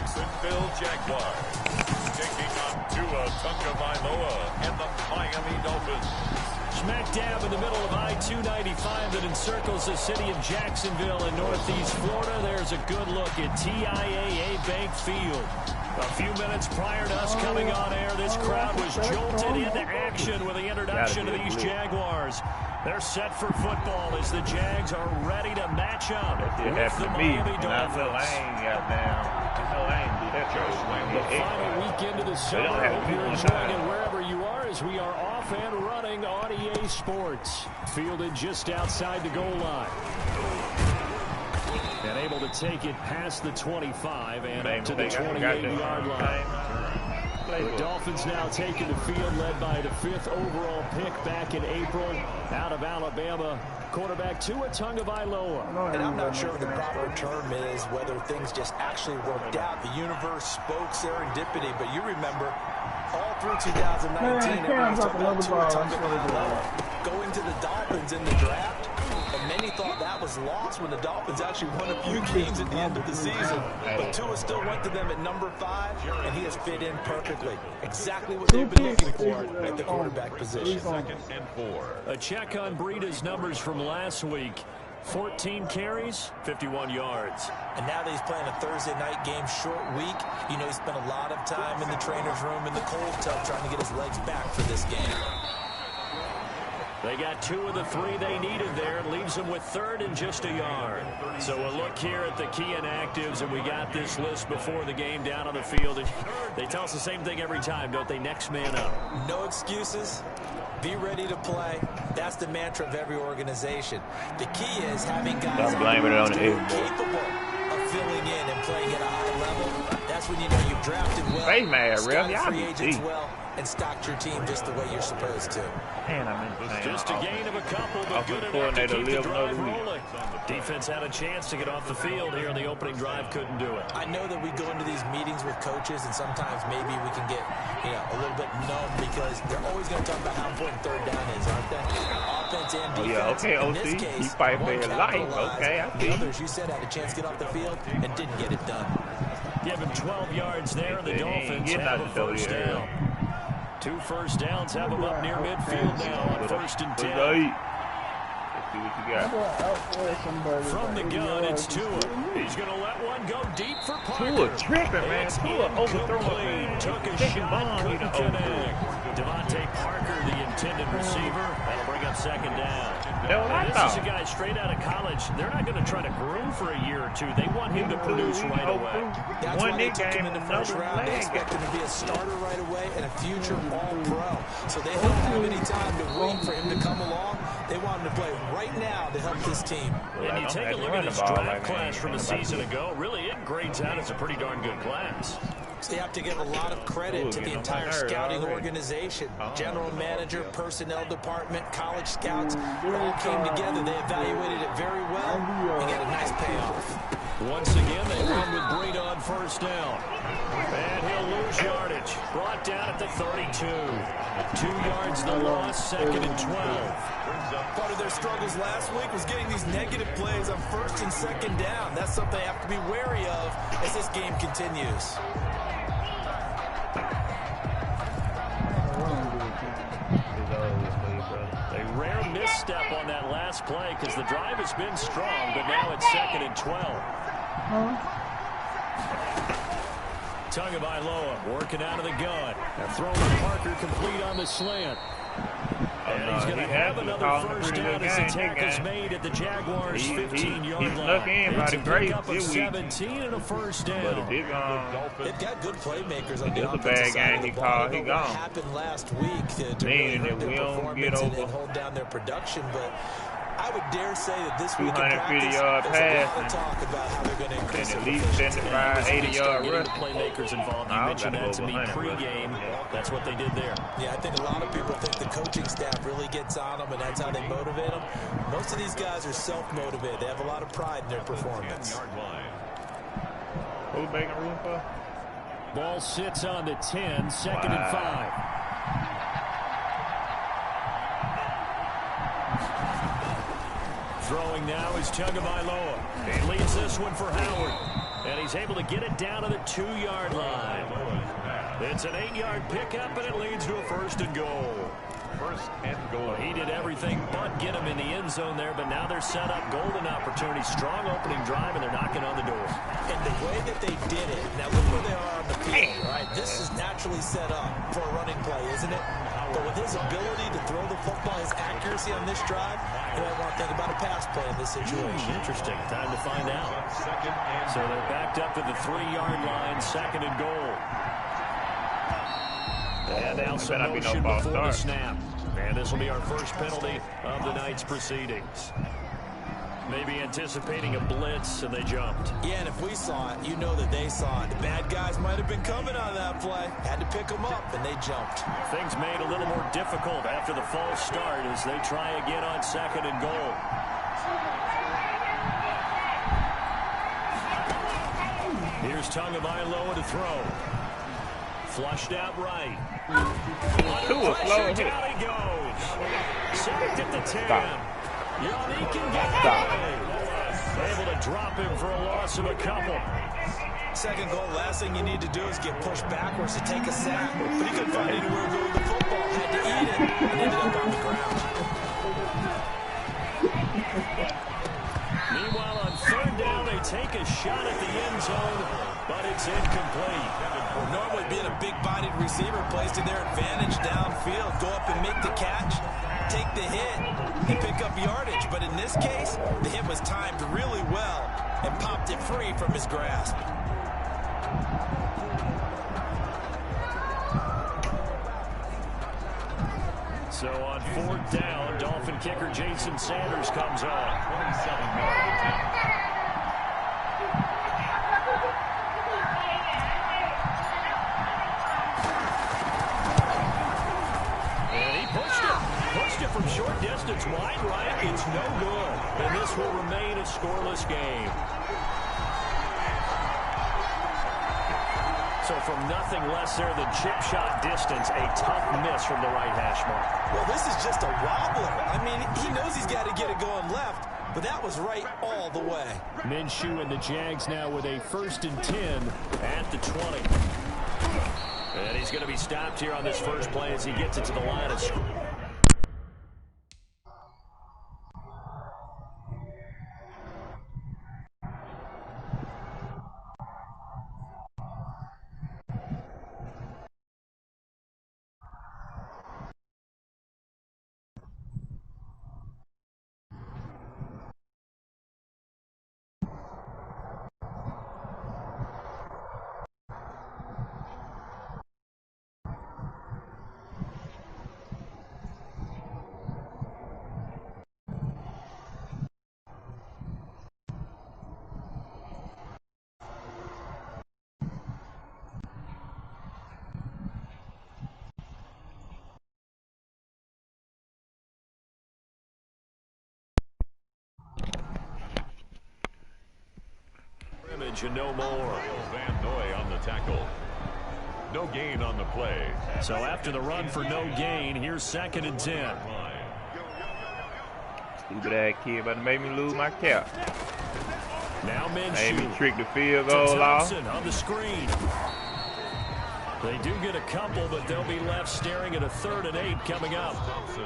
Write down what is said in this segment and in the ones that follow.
Jacksonville Jaguars taking on Tua Tagovailoa and the Miami Dolphins. Smack dab in the middle of I-295 that encircles the city of Jacksonville in northeast Florida. There's a good look at TIAA Bank Field. A few minutes prior to us coming on air, this crowd was jolted into action with the introduction of these Jaguars. They're set for football as the Jags are ready to match up with the Miami Dolphins. The final week into the summer. Hope you're enjoying it wherever you are as we are off and running on EA Sports. Fielded just outside the goal line. And able to take it past the 25 and up to the 28-yard line. The Dolphins now taking the field, led by the 5th overall pick back in April out of Alabama, quarterback Tua Tagovailoa. And I'm not sure what the proper term is, whether things just actually worked out. The universe spoke serendipity, but you remember all through 2019, everyone's talking about Tua Tagovailoa going to the Dolphins in the draft. And many thought that was lost when the Dolphins actually won a few games at the end of the season. But Tua still went to them at number 5, and he has fit in perfectly. Exactly what they've been looking for at the quarterback position. 2nd and 4. A check on Breida's numbers from last week. 14 carries, 51 yards. And now that he's playing a Thursday night game, short week, you know he spent a lot of time in the trainer's room in the cold tub trying to get his legs back for this game. They got 2 of the 3 they needed there. It leaves them with 3rd and just a yard. So a look here at the key inactives, and we got this list before the game down on the field. And they tell us the same thing every time, don't they? Next man up. No excuses. Be ready to play. That's the mantra of every organization. The key is having guys capable of filling in and playing at a high level. That's when you know you've drafted well, scouted free agents well, and stocked your team just the way you're supposed to. Just a gain of a couple, but good enough to keep the drive rolling. Defense had a chance to get off the field here in the opening drive, couldn't do it. I know that we go into these meetings with coaches, and sometimes maybe we can get a little bit numb because they're always going to talk about how important 3rd down is, aren't they? Offense and defense. In this case, you fight for your life. The others, you said, had a chance to get off the field and didn't get it done. Give him 12 yards there, and the Dolphins have a first down. 2 first downs have them up near midfield now on 1st and 10. From the gun, it's Tua. He's going to let one go deep for Parker. Tua tripping, man. Tua overthrowing. Took a shot, couldn't connect. Devontae Parker, the intended receiver. That'll bring up 2nd down. This is a guy straight out of college. They're not going to try to groom for a year or 2. They want him to produce right away. That's why they took him in the first round. They expect him to be a starter right away and a future all-pro. So they don't have any time to wait for him to come along. They want him to play right now to help this team. And you take a look at this draft class from a season ago. Really, it grades out as a pretty darn good class. So they have to give a lot of credit to the entire scouting organization. General manager, personnel department, college scouts, it all came together. They evaluated it very well and got a nice payoff. Once again, they run with Breida on 1st down. And he'll lose yardage. Brought down at the 32. 2 yards the loss, 2nd and 12. Part of their struggles last week was getting these negative plays on 1st and 2nd down. That's something they have to be wary of as this game continues. A rare misstep on that last play because the drive has been strong, but now it's 2nd and 12. Tagovailoa working out of the gun. They're throwing to Parker complete on the slant. And he's going to have another first down as the tackle's made at the Jaguars' 15-yard line. It's a pickup of 17 and a first down. They've got good playmakers on the offensive side. He gone. What happened last week to really hurt their performance and hold down their production, but I would dare say that this week in practice, there's a lot of talk about how they're going to increase at least 75, 80-yard rush. Playmakers involved. You mentioned that to me pregame. That's what they did there. Yeah, I think a lot of people think the coaching staff really gets on them, and that's how they motivate them. Most of these guys are self-motivated. They have a lot of pride in their performance. What are we making room for? Ball sits on the 10, 2nd and 5. Throwing now is Tagovailoa. He leads this one for Howard. And he's able to get it down to the 2-yard line. It's an 8-yard pickup, and it leads to a 1st and goal. 1st and goal. He did everything but get him in the end zone there, but now they're set up. Golden opportunity, strong opening drive, and they're knocking on the door. And the way that they did it, now look where they are on the field, right? This is naturally set up for a running play, isn't it? But with his ability to throw the football, his accuracy on this drive, you don't want to think about a pass play in this situation. Interesting. Time to find out. So they're backed up to the 3-yard line, 2nd and goal. And now some motion before the snap. And this will be our first penalty of the night's proceedings. Maybe anticipating a blitz, and they jumped. Yeah, and if we saw it, you know that they saw it. The bad guys might have been coming on that play. Had to pick them up, and they jumped. Things made a little more difficult after the false start as they try again on 2nd and goal. Here's Tagovailoa to throw. Flushed out right. Under pressure, down he goes. Sacked at the 10. He can get away. Able to drop him for a loss of a couple. 2nd goal, last thing you need to do is get pushed backwards to take a sack. But he couldn't find anywhere to go with the football. Had to eat it and ended up on the ground. Meanwhile, on 3rd down, they take a shot at the end zone, but it's incomplete. Well, normally being a big-bodied receiver plays to their advantage downfield. Go up and make the catch, take the hit, and pick up yardage. But in this case, the hit was timed really well and popped it free from his grasp. So on 4th down, Dolphin kicker Jason Sanders comes on. 27-yard attempt. From short distance, wide right, it's no good. And this will remain a scoreless game. So from nothing less there than chip shot distance, a tough miss from the right hash mark. Well, this is just a wobbler. I mean, he knows he's got to get it going left, but that was right all the way. Minshew and the Jags now with a 1st and 10 at the 20. And he's going to be stopped here on this first play as he gets it to the line of scrimmage. And no more. Van Noy on the tackle. No gain on the play. So after the run for no gain, here's 2nd and 10. Stupid ass kid about to make me lose my cap. Now Minshew. Made me trick the field goal off. On the screen. They do get a couple, but they'll be left staring at a 3rd and 8 coming up.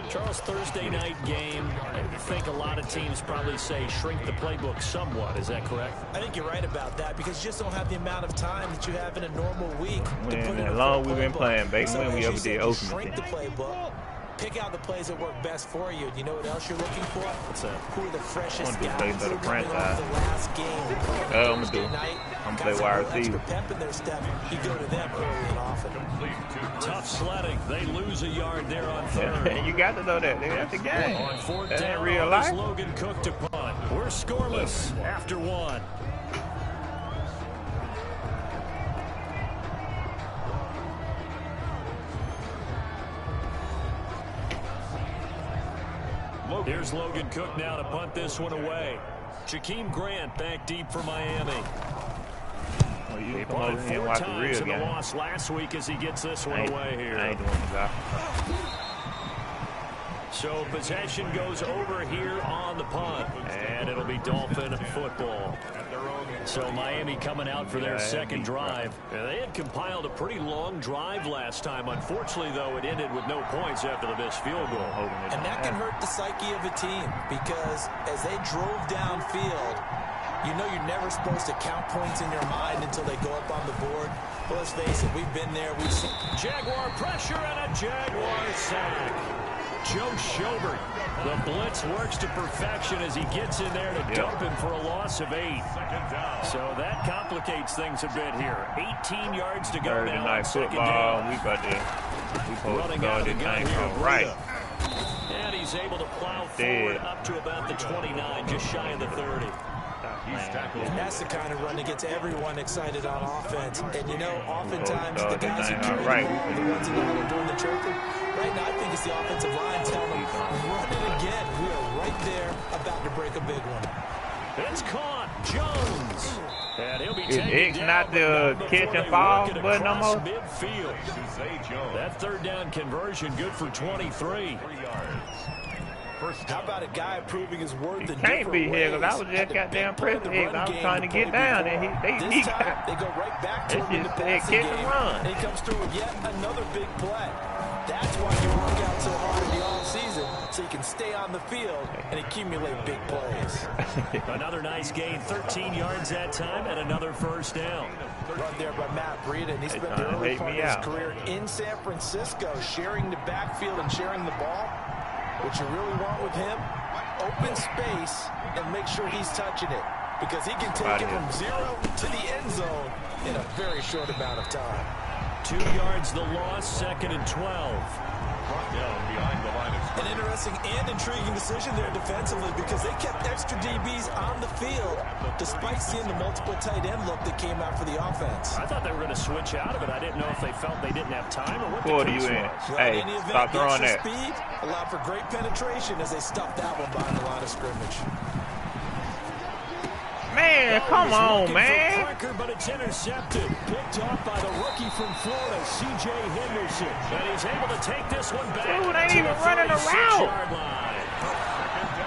Charles, Thursday night game, I think a lot of teams probably say shrink the playbook somewhat. Is that correct? I think you're right about that because you just don't have the amount of time that you have in a normal week. As long as we've been playing, baby, when we ever did open. Shrink the playbook. Pick out the plays that work best for you. You know what else you're looking for? What's that? Who are the freshest guys coming off the last game? I'm going to play wide receiver. Pep in their step. You go to them early and often. Tough sledding. They lose a yard there on 3rd. You got to know that. That's the game. On 4th down, real life. Logan Cook to punt. We're scoreless after 1. Here's Logan Cook now to punt this one away. Jakeem Grant back deep for Miami. Well, you he come over here and watch the real game. The loss last week as he gets this one away here. I ain't doing that. So possession goes over here on the punt, and it'll be Dolphin football. So Miami coming out for their second drive. They had compiled a pretty long drive last time. Unfortunately, though, it ended with no points after the missed field goal. And that can hurt the psyche of a team because as they drove downfield, you know you're never supposed to count points in your mind until they go up on the board. But let's face it, we've been there. We've seen Jaguar pressure and a Jaguar sack. Joe Schobert. The blitz works to perfection as he gets in there to dump him for a loss of 8. So that complicates things a bit here. 18 yards to go now. Nice football. We got there. We supposed to go this thing all right. And he's able to plow forward up to about the 29, just shy of the 30. And that's the kind of run that gets everyone excited on offense. And you know, oftentimes the guys who carry the ones that are doing the choking. Right now, I think it's the offensive line telling them, run it again. We are right there about to break a big one. It's caught. Jones. And he'll be It's not the catch and fall button no more. Midfield. That third down conversion good for 23. How about a guy proving his worth in can't be here because I was just goddamn pressing him. I was trying to get down and he got they go right back to him in the passing game. And he comes through with yet another big play. That's why you work out so hard in the offseason, so you can stay on the field and accumulate big plays. Another nice gain, 13 yards that time, and another first down. Run there by Matt Breida, and he spent the early part of his career in San Francisco, sharing the backfield and sharing the ball. What you really want with him, open space and make sure he's touching it, because he can take it from 0 to the end zone in a very short amount of time. 2 yards the loss, 2nd and 12. An interesting and intriguing decision there defensively, because they kept extra DBs on the field despite seeing the multiple tight end look that came out for the offense. I thought they were going to switch out of it. I didn't know if they felt they didn't have time or what the case was. Well, hey, stop throwing that. Speed allowed for great penetration as they stuffed that one behind the line of scrimmage. Man, come on, man. Parker, but it's intercepted. Picked off by the rookie from Florida, C.J. Henderson. And he's able to take this one back. Dude, ain't even running a route.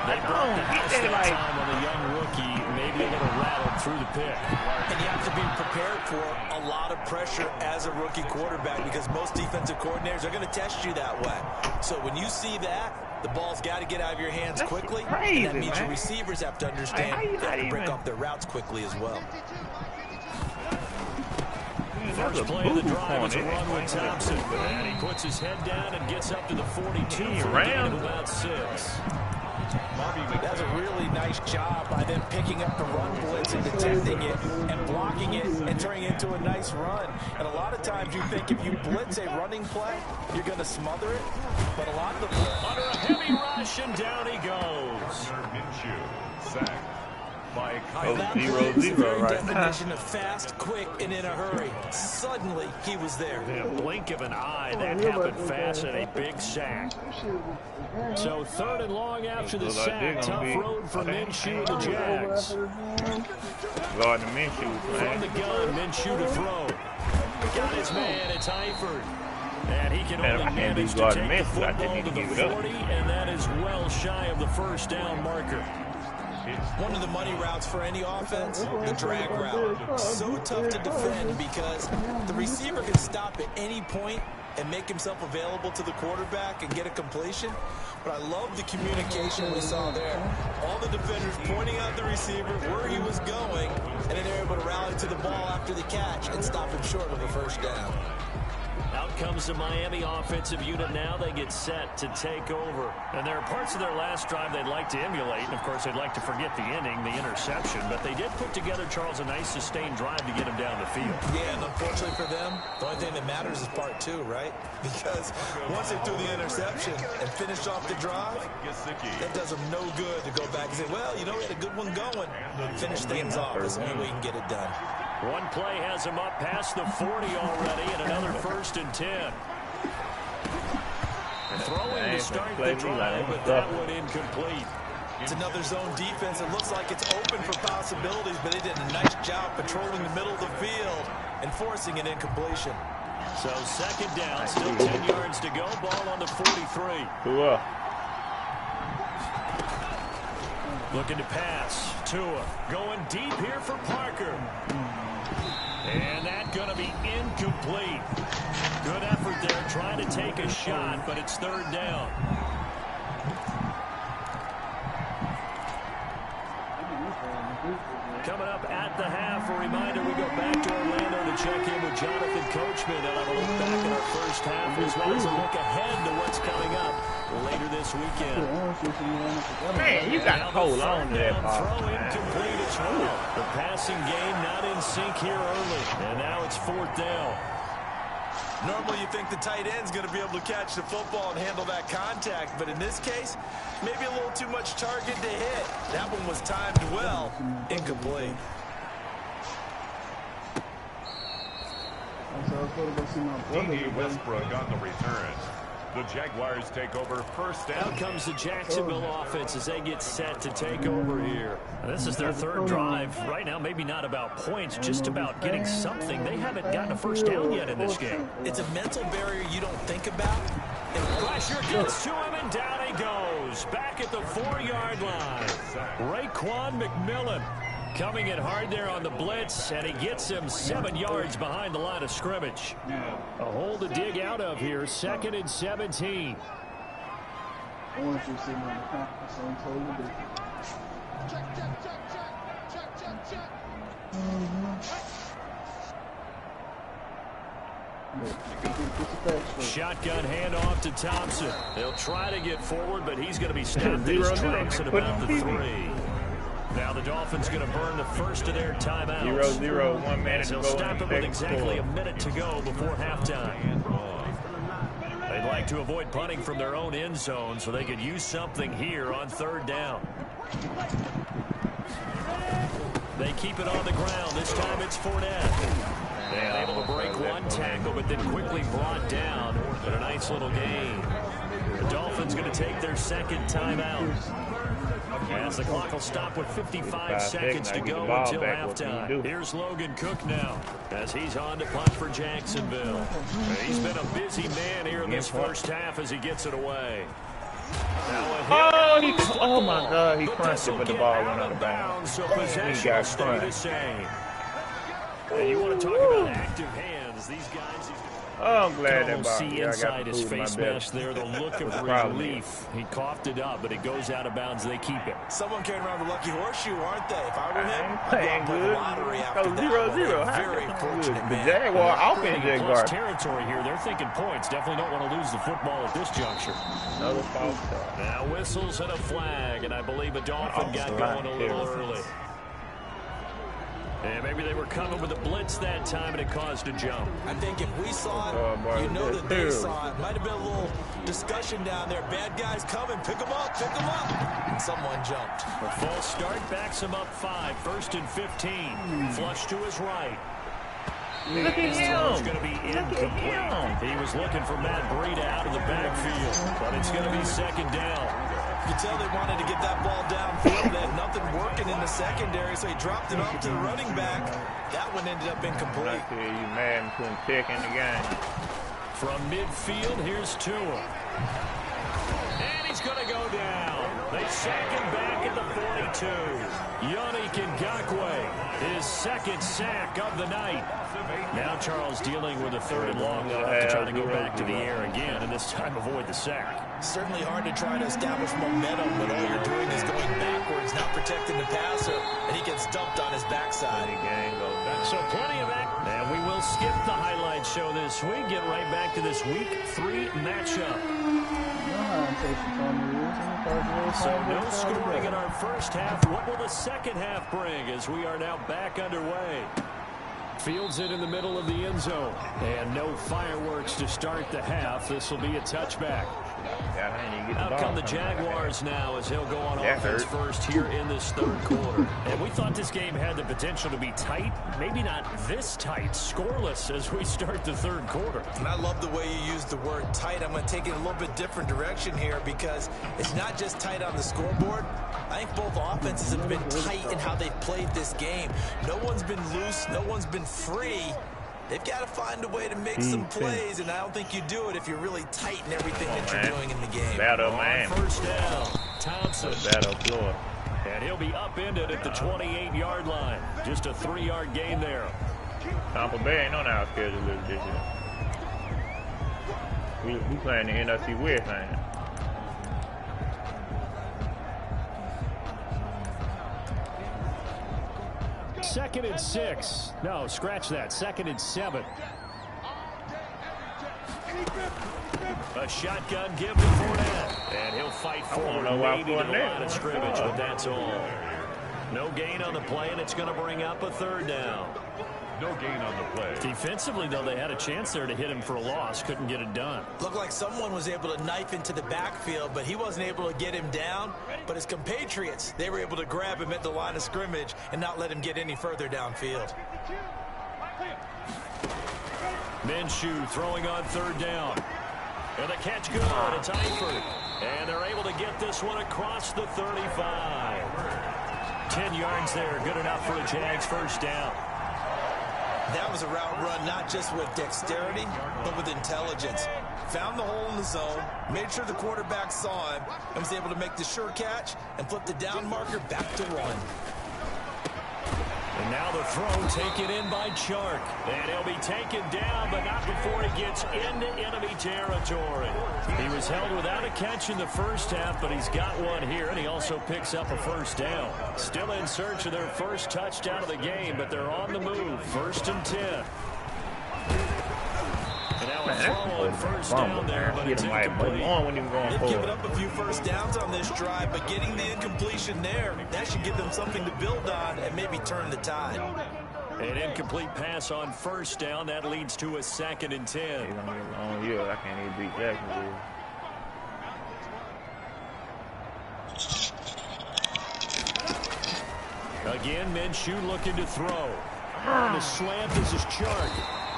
They brought the house that time on the young rookie, maybe a little rattled through the pick. And you have to be prepared for a lot of pressure as a rookie quarterback, because most defensive coordinators are going to test you that way. So when you see that, the ball's got to get out of your hands quickly. Crazy, and that means your receivers have to understand they have to break up their routes quickly as well. First play of the drive is a run with Thompson. And he puts his head down and gets up to the 42 for a gain of about 6. That's a really nice job by them picking up the run blitz and detecting it and blocking it and turning it into a nice run. And a lot of times you think if you blitz a running play, you're going to smother it. But a lot of the... Under a heavy rush, and down he goes. That 0-0 right definition of fast, quick, and in a hurry. Suddenly, he was there. In a blink of an eye, that happened fast, and a big sack. So 3rd and long after the sack. Tough road for Minshew and the Jags. Lord, the Minshew from the gun, Minshew to throw. Got his man, it's Eifert. And he can only manage to take the football to the 40, and that is well shy of the first down marker. One of the money routes for any offense, the drag route. So tough to defend because the receiver can stop at any point and make himself available to the quarterback and get a completion. But I love the communication we saw there. All the defenders pointing out the receiver where he was going, and then they're able to rally to the ball after the catch and stop him short of a first down. Out comes the Miami offensive unit now. They get set to take over. And there are parts of their last drive they'd like to emulate. And, of course, they'd like to forget the ending, the interception. But they did put together, Charles, a nice sustained drive to get him down the field. Yeah, and unfortunately for them, the only thing that matters is part 2, right? Because once they threw the interception and finished off the drive, that does them no good to go back and say, well, you know, we had a good one going. Finish things off. That's the only way we can get it done. One play has him up past the 40 already, and another 1st and 10. Throwing to start the drive, but that one incomplete. It's another zone defense. It looks like it's open for possibilities, but they did a nice job patrolling the middle of the field and forcing an incompletion. So 2nd down, still 10 yards to go. Ball on the 43. Looking to pass. Tua going deep here for Parker. And that's going to be incomplete. Good effort there trying to take a shot, but it's third down. Coming up at the half, a reminder we go back to Orlando to check in with Jonathan Coachman and have a look back at our first half as well as a look ahead to what's coming up later this weekend. Man, you got to hold on to that ball. Throw incomplete as well. The passing game not in sync here early, and now it's fourth down. Normally you think the tight end's going to be able to catch the football and handle that contact, but in this case, maybe a little too much target to hit. That one was timed well. Incomplete. D.D. Westbrook on the return. The Jaguars take over first down. Out comes the Jacksonville offense as they get set to take over here. And this is their third drive. Right now, maybe not about points, just about getting something. They haven't gotten a first down yet in this game. It's a mental barrier you don't think about. Pressure gets to him, and down he goes. Back at the 4-yard line. Raekwon McMillan coming in hard there on the blitz, and he gets him 7 yards behind the line of scrimmage. A hole to dig out of here, 2nd and 17. I want you to see my conference on totally different. Shotgun handoff to Thompson. They'll try to get forward, but he's going to be stopped in his tracks at about the 3. Now the Dolphins going to burn the first of their timeouts. 0-0, 1 minute to go. They'll stop it with exactly a minute to go before halftime. They'd like to avoid punting from their own end zone so they could use something here on third down. They keep it on the ground. This time it's Fournette. They're able to break one tackle, but then quickly brought down. But a nice little gain. The Dolphins going to take their second timeout. As the clock will stop with 55 seconds to go until halftime. Here's Logan Cook now as he's on to punt for Jacksonville. He's been a busy man here in this first half as he gets it away. Oh my God, he crunched it, but the ball went out of bounds. So possession will stay the same. And you want to talk about active hands. These guys... Oh, I'm glad that ball. See inside his face mask there, the look of relief. He coughed it up, but it goes out of bounds. They keep it. Someone carrying around the lucky horseshoe, aren't they? If I were him, I'd play the lottery after that. 0-0. Very fortunate the Jaguar offense just guard. Territory here. They're thinking points. Definitely don't want to lose the football at this juncture. Another false start. Now whistles and a flag, and I believe a Dolphin got going a little early. And maybe they were coming with a blitz that time, and it caused a jump. I think if we saw it, you know that they saw it. Might have been a little discussion down there. Bad guys coming. Pick them up. Pick them up. And someone jumped. A false start backs him up 5. 1st and 15. Flush to his right. Look at him. Going to be incomplete. He was looking for Matt Breida out of the backfield, but it's going to be second down. You can tell they wanted to get that ball downfield. They had nothing working in the secondary, so he dropped it off to the running back. That one ended up incomplete. I tell you, man, couldn't pick in the game. From midfield, here's Tua. And he's going to go down. They sack him back at the 42. Yannick Ngakoue, his second sack of the night. Now Charles dealing with a 3rd and long. They'll have to try to go back to the air again, and this time avoid the sack. Certainly hard to try to establish momentum, but all you're doing is going backwards, not protecting the passer, and he gets dumped on his backside. So plenty of action. And we will skip the highlight show this week. Get right back to this week 3 matchup. So no scoring in our first half. What will the second half bring as we are now back underway? Fields it in the middle of the end zone. And no fireworks to start the half. This will be a touchback. Out come the Jaguars now as he'll go on offense first here in this 3rd quarter. And we thought this game had the potential to be tight. Maybe not this tight, scoreless as we start the 3rd quarter. And I love the way you use the word tight. I'm going to take it a little bit different direction here because it's not just tight on the scoreboard. I think both offenses have been tight in how they've played this game. No one's been loose. No one's been free. They've got to find a way to make some plays, and I don't think you do it if you're really tight in everything that you're doing in the game. Battle, man. First down, Thompson. Battle, Florida. And he'll be upended at the 28-yard line. Just a 3-yard gain there. Tampa Bay ain't on our schedule this year. We playing the NFC West, ain't it? Second and 6. No, scratch that. Second and 7. A shotgun give to Fournette. And he'll fight forward maybe to the line of scrimmage, but that's all. No gain on the play, and it's going to bring up a 3rd down. No gain on the play. Defensively, though, they had a chance there to hit him for a loss. Couldn't get it done. Looked like someone was able to knife into the backfield, but he wasn't able to get him down. But his compatriots, they were able to grab him at the line of scrimmage and not let him get any further downfield. Minshew throwing on 3rd down. And the catch good. It's Eifert. And they're able to get this one across the 35. 10 yards there. Good enough for a Jags 1st down. That was a route run not just with dexterity, but with intelligence. Found the hole in the zone, made sure the quarterback saw him, and was able to make the sure catch and flip the down marker back to 1. And now the throw taken in by Chark. And he'll be taken down, but not before he gets into enemy territory. He was held without a catch in the 1st half, but he's got one here, and he also picks up a 1st down. Still in search of their 1st touchdown of the game, but they're on the move. 1st and 10. And now a throw on 1st down there, but it's incomplete. They've given up a few 1st downs on this drive, but getting the incompletion there, that should give them something to build on and maybe turn the tide. An incomplete pass on 1st down. That leads to a 2nd and 10. He's going to get a long year. I can't even beat Jacksonville. Again, Minshew looking to throw. And the slant, this is Chark.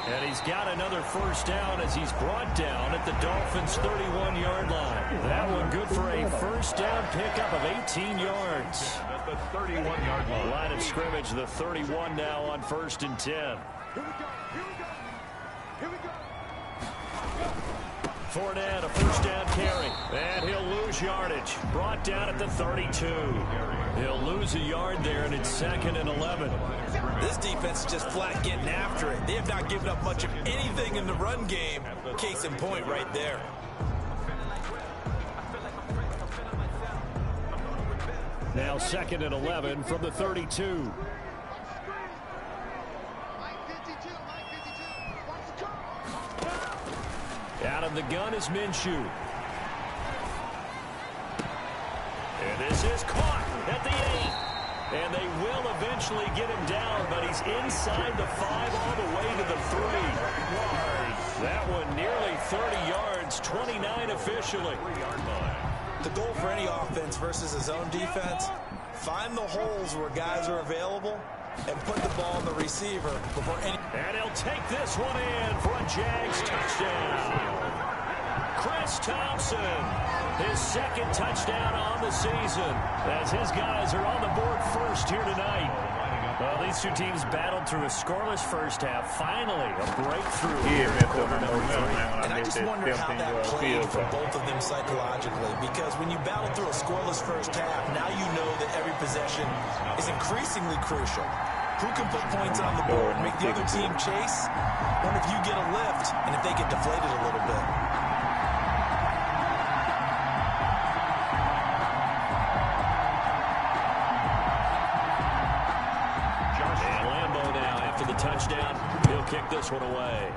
And he's got another 1st down as he's brought down at the Dolphins' 31-yard line. That one good for a 1st down pickup of 18 yards. At the 31-yard line. Line of scrimmage, the 31 now on 1st and 10. Fournette, a 1st down carry. And he'll lose yardage. Brought down at the 32. He'll lose a yard there, and it's 2nd and 11. This defense is just flat getting after it. They have not given up much of anything in the run game. Case in point right there. Now 2nd and 11 from the 32. Out of the gun is Minshew. And this is caught at the 8. And they will eventually get him down, but he's inside the 5 all the way to the 3. That one nearly 30 yards, 29 officially. The goal for any offense versus his own defense, find the holes where guys are available and put the ball in the receiver before any... And he'll take this one in for a Jags touchdown. Chris Thompson, his 2nd touchdown on the season, as his guys are on the board 1st here tonight. Well, these two teams battled through a scoreless 1st half. Finally, a breakthrough here in quarter number 3. And I just wonder how that played for both of them psychologically, because when you battle through a scoreless 1st half, now you know that every possession is increasingly crucial. Who can put points on the board, make the other team chase? Wonder if you get a lift and if they get deflated a little bit. And Lambeau now after the touchdown. He'll kick this one away.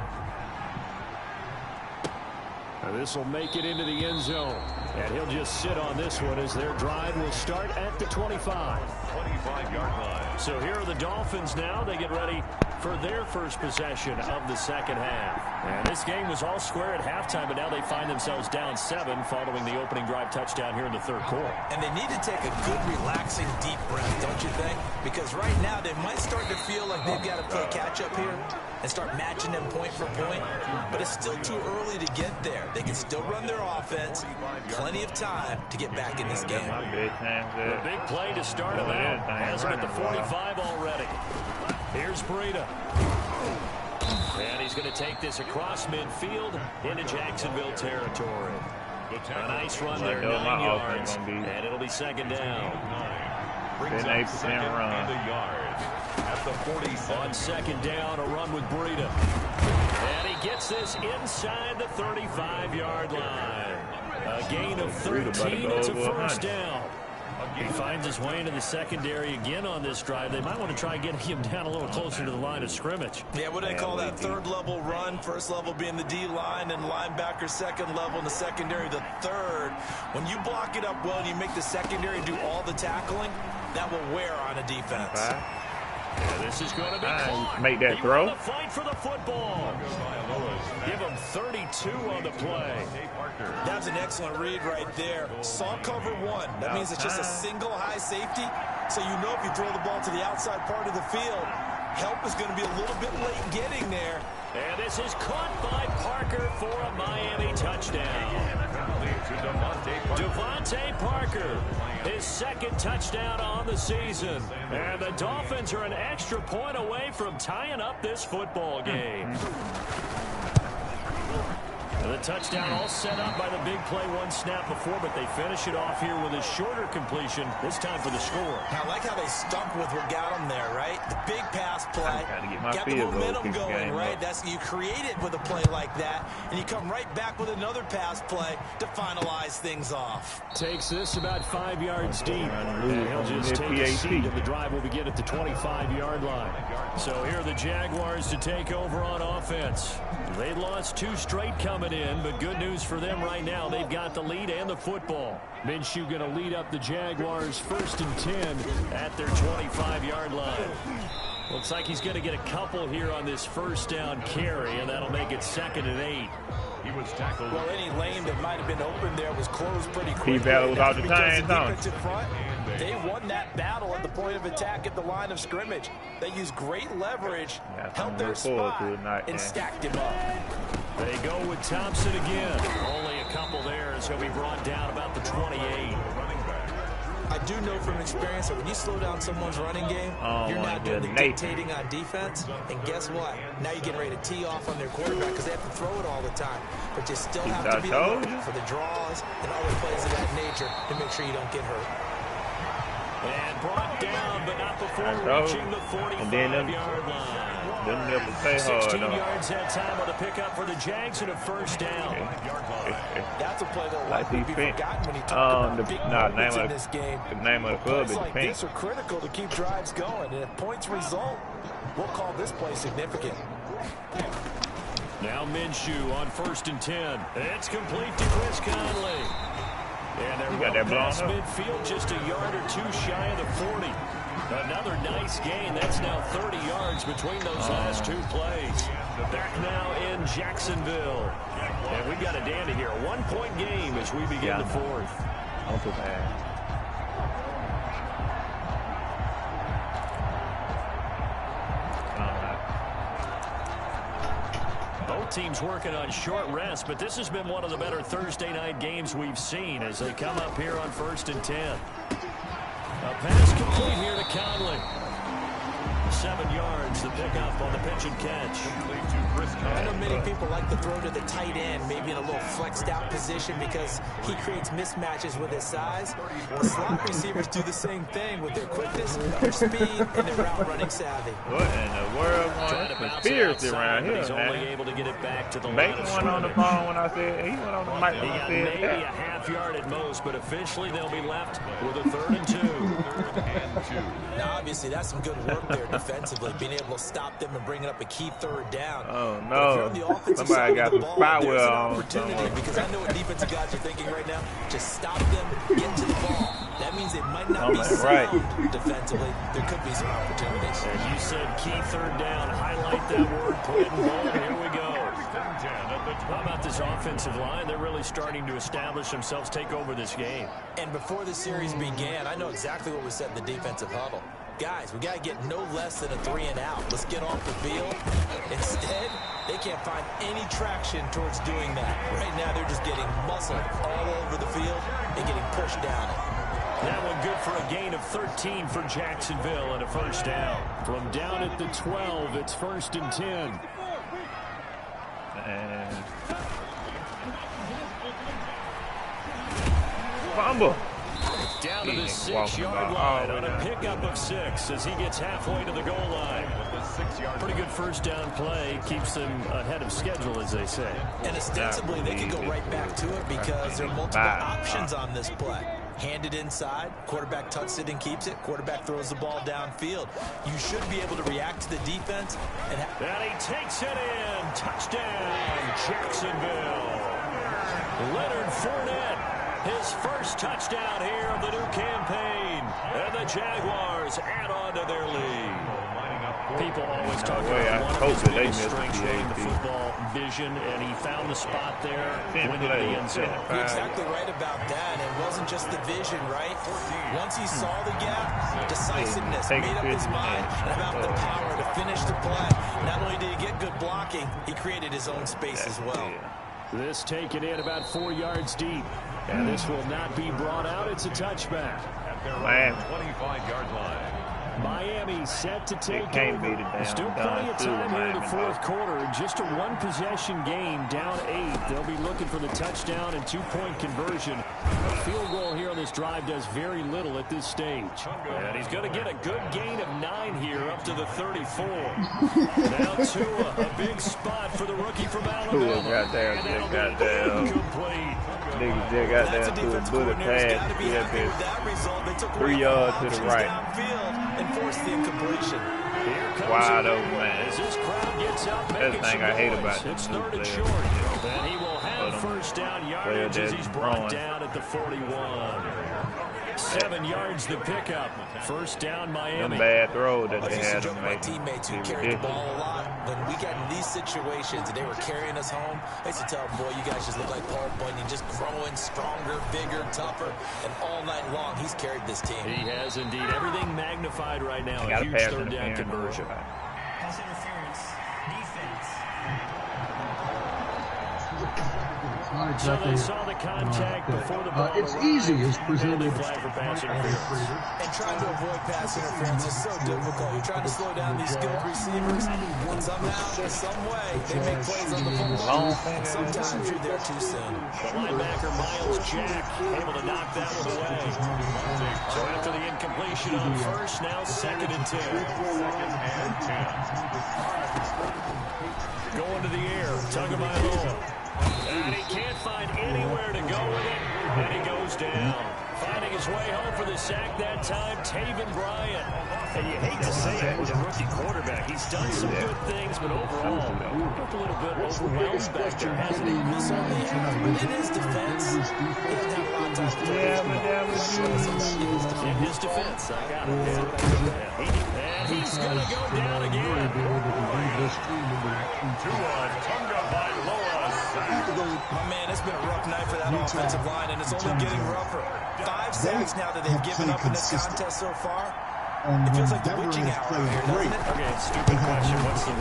This will make it into the end zone. And he'll just sit on this one as their drive will start at the 25. 25-yard line. So here are the Dolphins now. They get ready for their 1st possession of the 2nd half. And this game was all square at halftime, but now they find themselves down 7 following the opening drive touchdown here in the 3rd quarter. And they need to take a good, relaxing, deep breath, don't you think? Because right now they might start to feel like they've got to play catch-up here and start matching them point for point. But it's still too early to get there. They can still run their offense. Plenty of time to get back in this game. The big play to start them out. Has him at the 45 already. Here's Breida. And he's going to take this across midfield into Jacksonville territory. A nice run there, 9 yards. And it'll be 2nd down. brings up second and a yard. At the 47. On second down, a run with Breida. And he gets this inside the 35-yard line. A gain of 13. It's a first down. He finds his way into the secondary again on this drive. They might want to try getting him down a little closer to the line of scrimmage. Yeah, what do they call that? Third level run. First level being the D-line and linebacker. Second level in the secondary, the third. When you block it up well and you make the secondary do all the tackling, that will wear on a defense. Yeah, this is going to be caught. Make that throw. The fight for the football. Give him 32 on the play. That's an excellent read right there. Saw cover one. That means it's just a single high safety. So you know if you throw the ball to the outside part of the field, help is going to be a little bit late getting there. And this is caught by Parker for a Miami touchdown. Devontae Parker, his second touchdown on the season. And the Dolphins are an extra point away from tying up this football game. And the touchdown all set up by the big play one snap before, but they finish it off here with a shorter completion, this time for the score. I like how they stuck with what got them there, right? The big pass play, got the momentum going, right? You create it with a play like that, and you come right back with another pass play to finalize things off. Takes this about 5 yards deep, and he'll just take a seat, and the drive will begin at the 25-yard line. So here are the Jaguars to take over on offense. They lost 2 straight coming in, but good news for them right now. They've got the lead and the football. Minshew going to lead up the Jaguars 1st and 10 at their 25-yard line. Looks like he's going to get a couple here on this first down carry, and that'll make it 2nd and 8. He was tackled. Well, any lane that might have been open there was closed pretty quickly. He battled out the time, they won that battle at the point of attack at the line of scrimmage. They used great leverage, held their spot, and stacked him up. They go with Thompson again. Only a couple there as he'll be brought down about the 28. I do know from experience that when you slow down someone's running game, you're now doing the dictating on defense. And guess what? Now you're getting ready to tee off on their quarterback because they have to throw it all the time. But you still have to be alert for the draws and other plays of that nature to make sure you don't get hurt. And brought down, but not before reaching the 45-yard line. 16 yards that time on the pickup for the Jags and a first down. That's a play that will likely be forgotten when you talk about big moments in this game. The name of the club is like this are critical to keep drives going. And if points result, we'll call this play significant. Now Minshew on 1st and 10. It's complete to Chris Conley. And they're well past midfield, just a yard or two shy of the 40. Another nice gain. That's now 30 yards between those last 2 plays. Back now in Jacksonville. And we've got a dandy here. A 1-point game as we begin the 4th. Both teams working on short rest, but this has been one of the better Thursday night games we've seen as they come up here on 1st and 10. A pass complete here to Conley. 7 yards, the pickup on the pitch and catch. I know many people like to throw to the tight end, maybe in a little flexed out position because he creates mismatches with his size. The slot receivers do the same thing with their quickness, their speed, and their route running savvy. What in the world going conspiracy around here, he's only able to get it back to the line of one on the phone when I said he went on the mic when I said maybe a half yard at most, but officially they'll be left with a 3rd and 2. Now, obviously, that's some good work there defensively, being able to stop them and bringing up a key 3rd down. Oh, no. Somebody got the spyware on. Opportunity because I know what defensive guys are thinking right now. Just stop them, get to the ball. That means it might not be sound defensively. There could be some opportunities. As you said, key 3rd down. Highlight that word, put it in bold. Here we go. How about this offensive line? They're really starting to establish themselves, take over this game. And before the series began, I know exactly what we said in the defensive huddle. Guys, we got to get no less than a 3 and out. Let's get off the field. Instead, they can't find any traction towards doing that. Right now, they're just getting muscled all over the field and getting pushed down it. That one good for a gain of 13 for Jacksonville and a first down. From down at the 12, it's 1st and 10. And fumble. Down to the 6-yard line on a pickup of 6 as he gets halfway to the goal line. Pretty good first down play. Keeps them ahead of schedule, as they say. And ostensibly, they could go right back to it because there are multiple options on this play. Handed inside, quarterback tucks it and keeps it, quarterback throws the ball downfield. You should be able to react to the defense. And he takes it in. Touchdown, Jacksonville. Leonard Fournette, his first touchdown here of the new campaign. And the Jaguars add on to their lead. People always talk about one of his biggest strengths running the football vision, and he found the spot there, went into the end zone. You're exactly right about that. It wasn't just the vision, right? Once he saw the gap, decisiveness, made up his mind about the power to finish the play. Not only did he get good blocking, he created his own space as well. This taken in about 4 yards deep, and this will not be brought out. It's a touchback. At their own 25-yard line. Miami set to take over. Still plenty of time here in the fourth quarter. Just a one-possession game, down 8. They'll be looking for the touchdown and two-point conversion. A field goal here on this drive does very little at this stage. And he's going to get a good gain of 9 here up to the 34. Now Tua, a big spot for the rookie from Alabama. Tua got there, niggas just got down to a bullet pass. 3 yards to the right. And force the incompletion. Wide open, man. As this crowd gets up, that's the thing I hate about it's third and short. And he will have first down yardage as he's brought down at the 41. 7 yards the pickup. First down Miami. Bad throw that they had to my teammates who carried the ball a lot. When we got in these situations and they were carrying us home, I used to tell them, boy, you guys just look like Paul Bunyan, just growing stronger, bigger, tougher. And all night long, he's carried this team. He has indeed. Everything magnified right now. A huge third down conversion. Pass interference. Defense. So they saw the contact before the ball. It's easy as presented. Flag for pass interference. And trying to avoid pass interference is so difficult. You're trying to slow down these skilled receivers, and somehow, some way, they make plays on the football. And sometimes you're there too soon. The linebacker Miles Jack able to knock that one away. So after the incompletion on first, now 2nd and 10. Going to the air, Tagovailoa. And he can't find anywhere to go with it, and he goes down. Finding his way home for the sack that time, Taven Bryan. And you hate to say it with a rookie quarterback. He's done some good things, but overall, looked a little bit overwhelmed back there, hasn't he? In his defense, in his defense, I got it. And he's going to go down again. My man, it's been a rough night for that offensive line, and it's only getting rougher. 5 sacks now that they've given up in this contest so far. It feels like the witching hour here, doesn't it? Okay, stupid question. What's the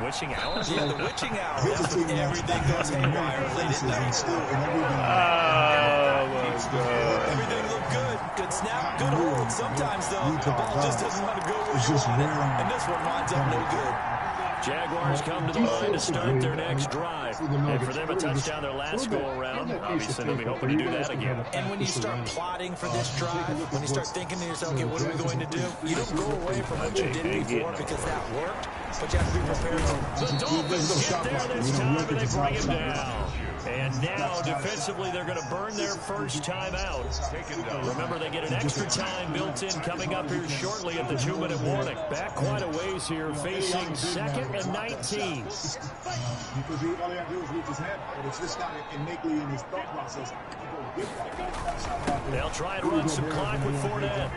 witching hour? Yeah, the witching hour. That's when everything goes haywire late at night. Everything looked good. Good snap, good hold. Sometimes, though, the ball just doesn't want to go where you want it. And this one winds up no good. Jaguars come to the line to start their next drive. And for them, a touchdown their last go-around. Obviously, they'll be hoping to do that again. And when you start plotting for this drive, when you start thinking to yourself, okay, what are we going to do? You don't go away from what you did before because that worked, but you have to be prepared to. The Dolphins get there this time, and they bring him down. And now, defensively, they're going to burn their first time out. Remember, they get an extra time built in coming up here shortly at the 2-minute warning. Back quite a ways here, facing 2nd and 19. Because all they have to do is reach his head, but it's just not innately in his thought process. They'll try and run some clock with Fournette.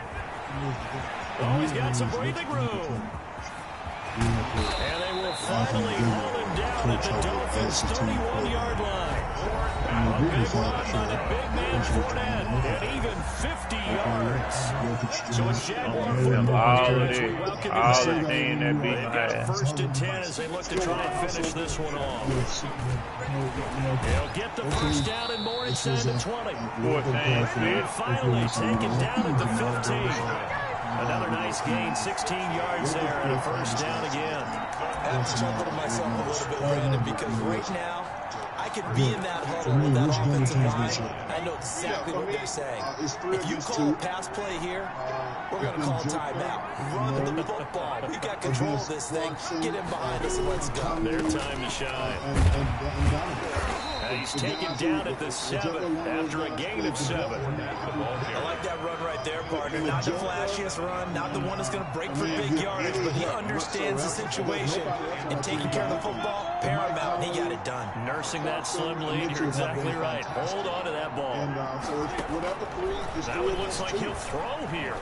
Oh, he's got some breathing room. And they will finally hold him down at the Dolphins' 31-yard line. A big run by the big man Fournette, and even 50 yards. So a Jaguar football as we welcome in the second. They've got 1st and 10 as they look to try and finish this one off. They'll get the first down and more inside the 20. And finally taken down at the 15. Another nice gain, 16 yards there, and a first down again. I have to chuckle to myself a little bit, Brandon, because right now, I I could be in that huddle with that offensive line. I know exactly what they're saying. If you call a pass play here, we're going to call a timeout. Run the football. We've got control of this thing. Get him behind us and let's go. Their time to shine. He's taken down at the 7 after a gain of 7. I like that run right there, partner. Not the flashiest run, not the one that's going to break for big yardage, but he understands the situation, and taking care of the football, paramount, and he got it done. Nursing that slim lead, you're exactly right. Hold on to that ball. That one looks like he'll throw here.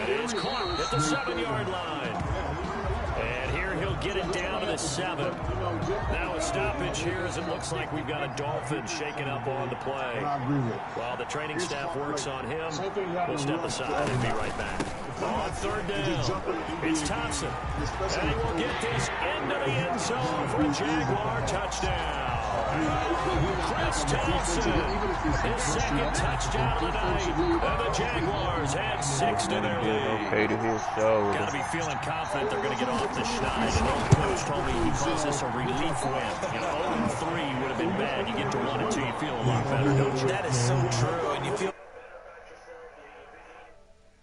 It is caught at the 7-yard line. And here he'll get it down to the 7. Now a stoppage here as it looks like we've got a Dolphin shaking up on the play. While the training staff works on him, we'll step aside and be right back. On 3rd down, it's Thompson. And he will get this into the end zone for a Jaguar touchdown. Chris Thompson, his 2nd touchdown of the night. And the Jaguars add 6 to their lead. Okay to his shoulder. Got to be feeling confident they're going to get off the schneid. An old coach told me he calls this a relief win. You know, 0-3 would have been bad. You get to 1-2, you feel a lot better, don't you? That is so true, and you feel